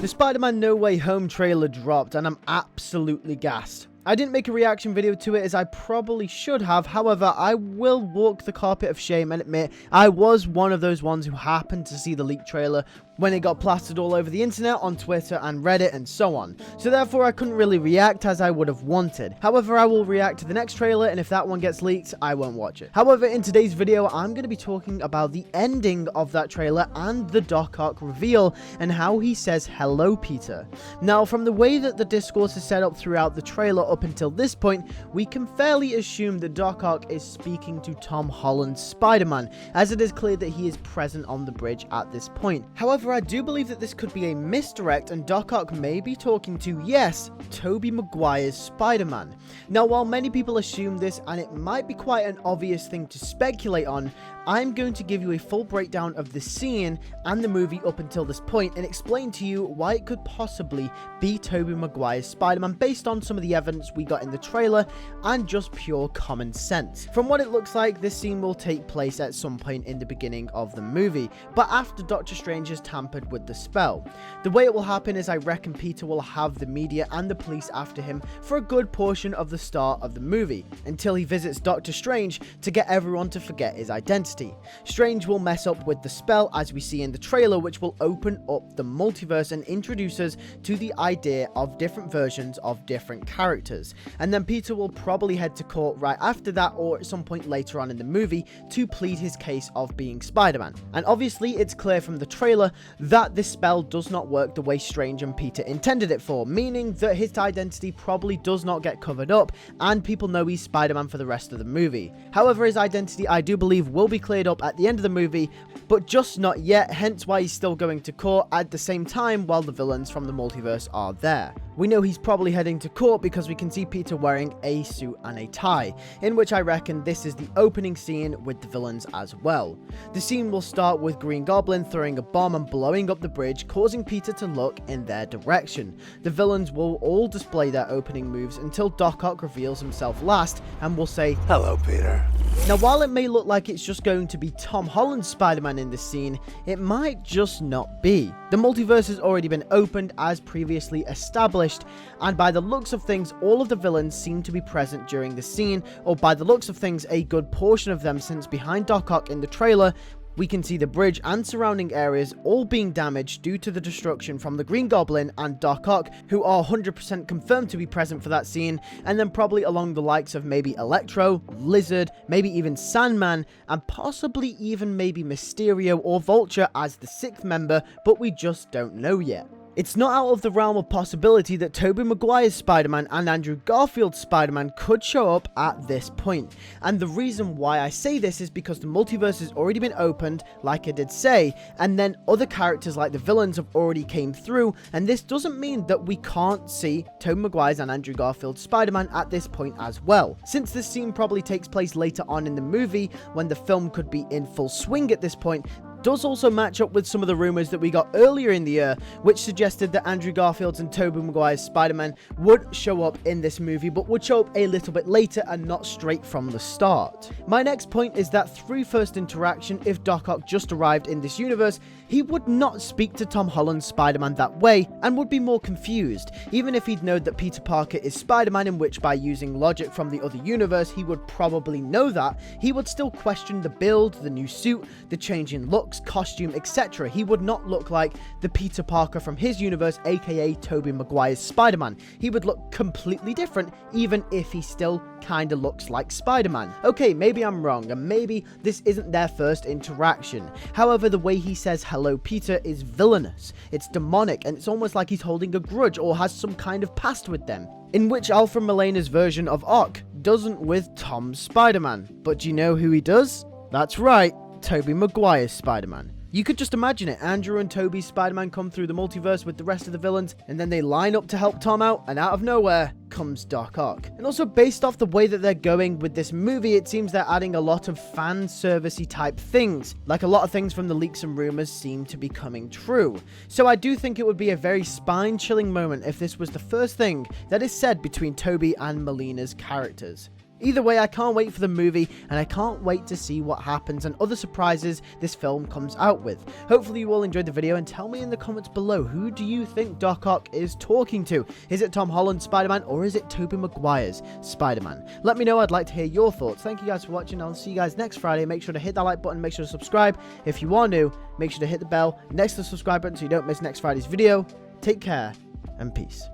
The Spider-Man No Way Home trailer dropped and I'm absolutely gassed. I didn't make a reaction video to it as I probably should have, however, I will walk the carpet of shame and admit I was one of those ones who happened to see the leaked trailer when it got plastered all over the internet, on Twitter and Reddit and so on. So therefore I couldn't really react as I would have wanted. However, I will react to the next trailer, and if that one gets leaked, I won't watch it. However, in today's video, I'm going to be talking about the ending of that trailer and the Doc Ock reveal and how he says, "Hello, Peter." Now, from the way that the discourse is set up throughout the trailer up until this point, we can fairly assume that Doc Ock is speaking to Tom Holland's Spider-Man, as it is clear that he is present on the bridge at this point. However, I do believe that this could be a misdirect and Doc Ock may be talking to, yes, Tobey Maguire's Spider-Man. Now, while many people assume this and it might be quite an obvious thing to speculate on, I'm going to give you a full breakdown of the scene and the movie up until this point and explain to you why it could possibly be Tobey Maguire's Spider-Man based on some of the evidence we got in the trailer and just pure common sense. From what it looks like, this scene will take place at some point in the beginning of the movie, but after Doctor Strange has tampered with the spell. The way it will happen is I reckon Peter will have the media and the police after him for a good portion of the start of the movie, until he visits Doctor Strange to get everyone to forget his identity. Strange will mess up with the spell as we see in the trailer, which will open up the multiverse and introduce us to the idea of different versions of different characters. And then Peter will probably head to court right after that or at some point later on in the movie to plead his case of being Spider-Man. And obviously it's clear from the trailer that this spell does not work the way Strange and Peter intended it for, meaning that his identity probably does not get covered up and people know he's Spider-Man for the rest of the movie. However, his identity I do believe will be cleared up at the end of the movie, but just not yet, hence why he's still going to court at the same time while the villains from the multiverse are there. We know he's probably heading to court because we can see Peter wearing a suit and a tie, in which I reckon this is the opening scene with the villains as well. The scene will start with Green Goblin throwing a bomb and blowing up the bridge, causing Peter to look in their direction. The villains will all display their opening moves until Doc Ock reveals himself last and will say, "Hello, Peter." Now, while it may look like it's just going to be Tom Holland's Spider-Man in this scene, it might just not be. The multiverse has already been opened as previously established, and by the looks of things, all of the villains seem to be present during the scene, or by the looks of things, a good portion of them, since behind Doc Ock in the trailer, we can see the bridge and surrounding areas all being damaged due to the destruction from the Green Goblin and Doc Ock, who are 100% confirmed to be present for that scene, and then probably along the likes of maybe Electro, Lizard, maybe even Sandman, and possibly even maybe Mysterio or Vulture as the 6th member, but we just don't know yet. It's not out of the realm of possibility that Tobey Maguire's Spider-Man and Andrew Garfield's Spider-Man could show up at this point. And the reason why I say this is because the multiverse has already been opened, like I did say, and then other characters like the villains have already came through, and this doesn't mean that we can't see Tobey Maguire's and Andrew Garfield's Spider-Man at this point as well. Since this scene probably takes place later on in the movie, when the film could be in full swing at this point, does also match up with some of the rumors that we got earlier in the year, which suggested that Andrew Garfield's and Tobey Maguire's Spider-Man would show up in this movie, but would show up a little bit later and not straight from the start. My next point is that through first interaction, if Doc Ock just arrived in this universe, he would not speak to Tom Holland's Spider-Man that way and would be more confused, even if he'd known that Peter Parker is Spider-Man, in which by using logic from the other universe he would probably know that, he would still question the build, the new suit, the change in look, costume, etc. He would not look like the Peter Parker from his universe, aka Tobey Maguire's Spider-Man. He would look completely different, even if he still kinda looks like Spider-Man. Okay, maybe I'm wrong, and maybe this isn't their first interaction. However, the way he says "Hello, Peter" is villainous. It's demonic, and it's almost like he's holding a grudge or has some kind of past with them, in which Alfred Molina's version of Ock doesn't with Tom's Spider-Man. But do you know who he does? That's right, Tobey Maguire's Spider-Man. You could just imagine it. Andrew and Tobey's Spider-Man come through the multiverse with the rest of the villains, and then they line up to help Tom out, and out of nowhere comes Doc Ock. And also, based off the way that they're going with this movie, it seems they're adding a lot of fan servicey type things, like a lot of things from the leaks and rumors seem to be coming true. So I do think it would be a very spine-chilling moment if this was the first thing that is said between Tobey and Molina's characters. Either way, I can't wait for the movie, and I can't wait to see what happens and other surprises this film comes out with. Hopefully you all enjoyed the video, and tell me in the comments below, who do you think Doc Ock is talking to? Is it Tom Holland's Spider-Man, or is it Tobey Maguire's Spider-Man? Let me know, I'd like to hear your thoughts. Thank you guys for watching, I'll see you guys next Friday. Make sure to hit that like button, make sure to subscribe. If you are new, make sure to hit the bell next to the subscribe button so you don't miss next Friday's video. Take care, and peace.